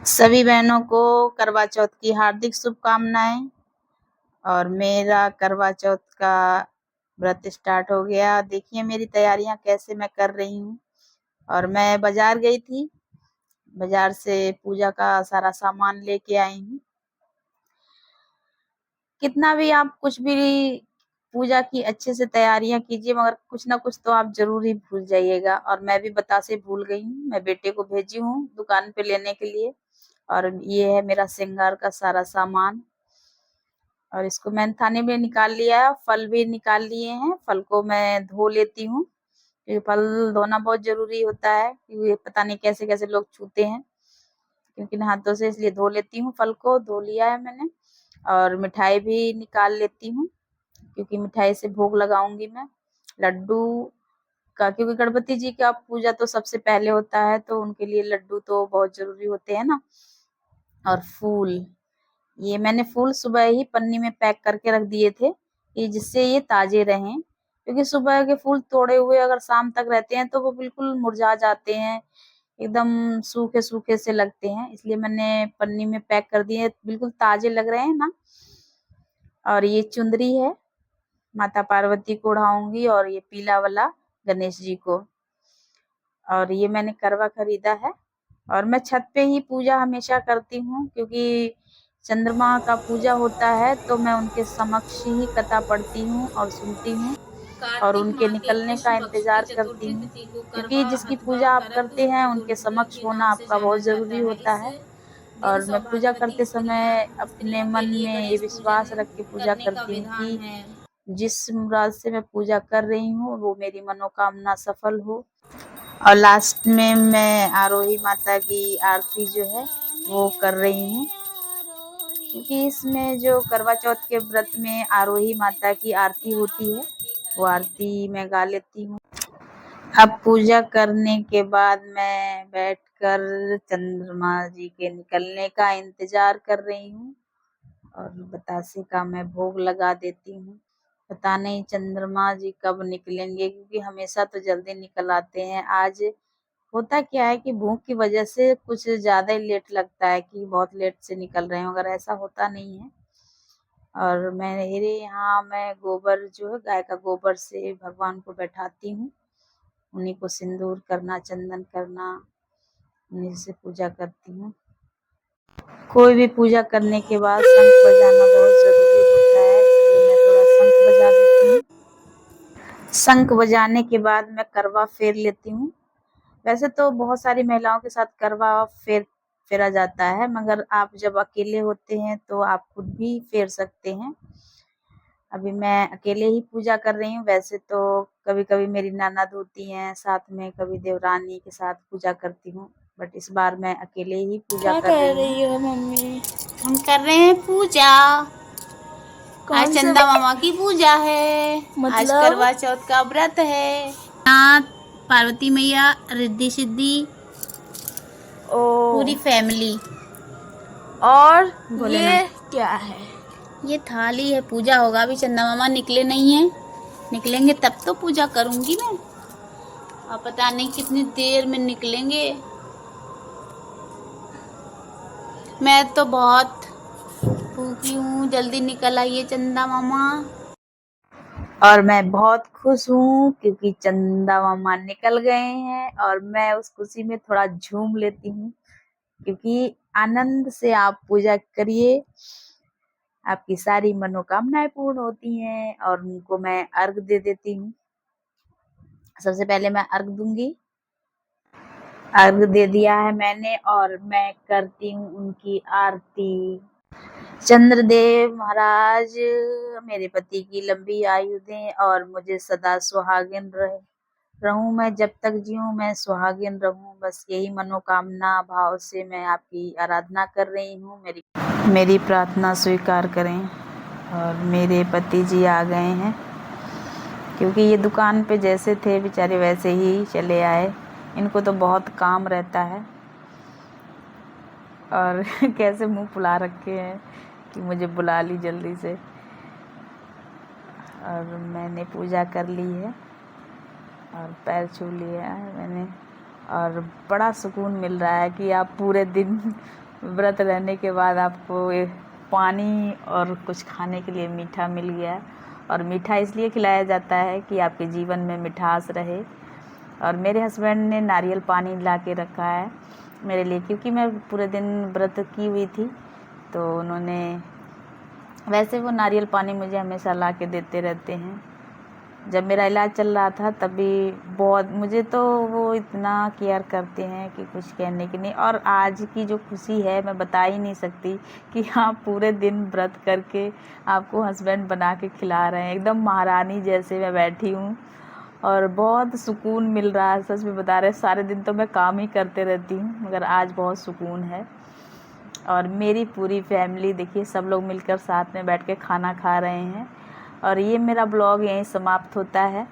सभी बहनों को करवा चौथ की हार्दिक शुभकामनाएं। और मेरा करवा चौथ का व्रत स्टार्ट हो गया। देखिए मेरी तैयारियां कैसे मैं कर रही हूँ। और मैं बाजार गई थी, बाजार से पूजा का सारा सामान लेके आई हूँ। कितना भी आप कुछ भी पूजा की अच्छे से तैयारियां कीजिए, मगर कुछ ना कुछ तो आप जरूर ही भूल जाइएगा। और मैं भी बतासे भूल गई हूँ। मैं बेटे को भेजी हूँ दुकान पे लेने के लिए। और ये है मेरा श्रृंगार का सारा सामान। और इसको मैंने थाने में निकाल लिया है। फल भी निकाल लिए हैं। फल को मैं धो लेती हूँ, क्योंकि फल धोना बहुत जरूरी होता है, क्योंकि पता नहीं कैसे कैसे लोग छूते हैं, क्योंकि हाथों से, इसलिए धो लेती हूँ। फल को धो लिया है मैंने। और मिठाई भी निकाल लेती हूँ, क्योंकि मिठाई से भोग लगाऊंगी मैं लड्डू का, क्योंकि गणपति जी का पूजा तो सबसे पहले होता है, तो उनके लिए लड्डू तो बहुत जरूरी होते हैं ना। और फूल, ये मैंने फूल सुबह ही पन्नी में पैक करके रख दिए थे, कि जिससे ये ताजे रहें, क्योंकि सुबह के फूल तोड़े हुए अगर शाम तक रहते हैं तो वो बिल्कुल मुरझा जाते हैं, एकदम सूखे सूखे से लगते हैं। इसलिए मैंने पन्नी में पैक कर दिए, बिल्कुल ताजे लग रहे हैं ना। और ये चुंदरी है, माता पार्वती को ओढ़ाऊंगी, और ये पीला वाला गणेश जी को। और ये मैंने करवा खरीदा है। और मैं छत पे ही पूजा हमेशा करती हूँ, क्योंकि चंद्रमा का पूजा होता है, तो मैं उनके समक्ष ही कथा पढ़ती हूँ और सुनती हूँ, और कार्तिक उनके माह के निकलने का कृष्ण पक्ष की इंतजार करती चतुर्थी हूँ, तिथि को क्योंकि करवा जिसकी हथवा पूजा आप करक करते हैं उनके चतुर्थी समक्ष के होना नाम से आपका जाना बहुत जाता जरूरी है। होता इस है। दिन और मैं पूजा सौभाग्यवती करते समय अपने स्त्रियों के मन लिए में ये गणेश विश्वास पूजन रख के पूजा करने का करती हूँ विधान कि है। जिस मुराद से मैं पूजा कर रही हूँ वो मेरी मनोकामना सफल हो। और लास्ट में मैं आरोही माता की आरती जो है वो कर रही हूँ, क्योंकि इसमें जो करवा चौथ के व्रत में आरोही माता की आरती होती है, वो आरती मैं गा लेती हूँ। अब पूजा करने के बाद मैं बैठकर चंद्रमा जी के निकलने का इंतजार कर रही हूँ, और बतासे का मैं भोग लगा देती हूँ। पता नहीं चंद्रमा जी कब निकलेंगे, क्योंकि हमेशा तो जल्दी निकल आते हैं। आज होता क्या है कि भूख की वजह से कुछ ज्यादा ही लेट लगता है, कि बहुत लेट से निकल रहे हैं, मगर ऐसा होता नहीं है। और मेरे यहाँ मैं गोबर जो है, गाय का गोबर से भगवान को बैठाती हूँ, उन्हीं को सिंदूर करना, चंदन करना, उन्हीं से पूजा करती हूँ। कोई भी पूजा करने के बाद शंख बजाना बहुत जरूरी होता है, इसलिए मैं थोड़ा शंख बजा देती हूँ। शंख बजाने के बाद मैं करवा फेर लेती हूँ। वैसे तो बहुत सारी महिलाओं के साथ करवा फेरा जाता है, मगर आप जब अकेले होते हैं तो आप खुद भी फेर सकते हैं। अभी मैं अकेले ही पूजा कर रही हूँ। वैसे तो कभी कभी मेरी ननद होती हैं साथ में, कभी देवरानी के साथ पूजा करती हूँ, बट इस बार मैं अकेले ही पूजा क्या कर कर रही हूँ। रही हो मम्मी? हम कर रहे हैं पूजा। आज कौन से चंदा मामा की पूजा है। आज मतलब? करवा चौथ का व्रत है। यहाँ पार्वती मैया, रिद्धि सिद्धि, ओ, पूरी फैमिली। और बोले ना, ये क्या है? ये थाली है, पूजा होगा। अभी चंदा मामा निकले नहीं है, निकलेंगे तब तो पूजा करूंगी मैं। और पता नहीं कितनी देर में निकलेंगे। मैं तो बहुत भूखी हूँ, जल्दी निकल आइए चंदा मामा। और मैं बहुत खुश हूँ, क्योंकि चंदा मामा निकल गए हैं, और मैं उस खुशी में थोड़ा झूम लेती हूँ, क्योंकि आनंद से आप पूजा करिए, आपकी सारी मनोकामनाएं पूर्ण होती हैं। और उनको मैं अर्घ दे देती हूँ। सबसे पहले मैं अर्घ दूंगी। अर्घ दे दिया है मैंने, और मैं करती हूँ उनकी आरती। चंद्रदेव महाराज मेरे पति की लंबी आयु दें, और मुझे सदा सुहागिन रहूं। मैं जब तक जीऊं मैं सुहागिन रहूं, बस यही मनोकामना भाव से मैं आपकी आराधना कर रही हूँ। मेरी प्रार्थना स्वीकार करें। और मेरे पति जी आ गए हैं, क्योंकि ये दुकान पे जैसे थे बेचारे वैसे ही चले आए। इनको तो बहुत काम रहता है, और कैसे मुंह फुला रखे हैं कि मुझे बुला ली जल्दी से। और मैंने पूजा कर ली है, और पैर छू लिया है मैंने। और बड़ा सुकून मिल रहा है कि आप पूरे दिन व्रत रहने के बाद आपको पानी और कुछ खाने के लिए मीठा मिल गया, और मीठा इसलिए खिलाया जाता है कि आपके जीवन में मिठास रहे। और मेरे हस्बैंड ने नारियल पानी ला के रखा है मेरे लिए, क्योंकि मैं पूरे दिन व्रत की हुई थी, तो उन्होंने वैसे वो नारियल पानी मुझे हमेशा ला के देते रहते हैं। जब मेरा इलाज चल रहा था तभी बहुत मुझे तो वो इतना केयर करते हैं कि कुछ कहने की नहीं। और आज की जो खुशी है मैं बता ही नहीं सकती कि आप पूरे दिन व्रत करके आपको हस्बैंड बना के खिला रहे हैं, एकदम महारानी जैसे मैं बैठी हूँ, और बहुत सुकून मिल रहा है। सच में बता रहे, सारे दिन तो मैं काम ही करते रहती हूँ, मगर आज बहुत सुकून है। और मेरी पूरी फैमिली देखिए, सब लोग मिलकर साथ में बैठ के खाना खा रहे हैं। और ये मेरा ब्लॉग यहीं समाप्त होता है।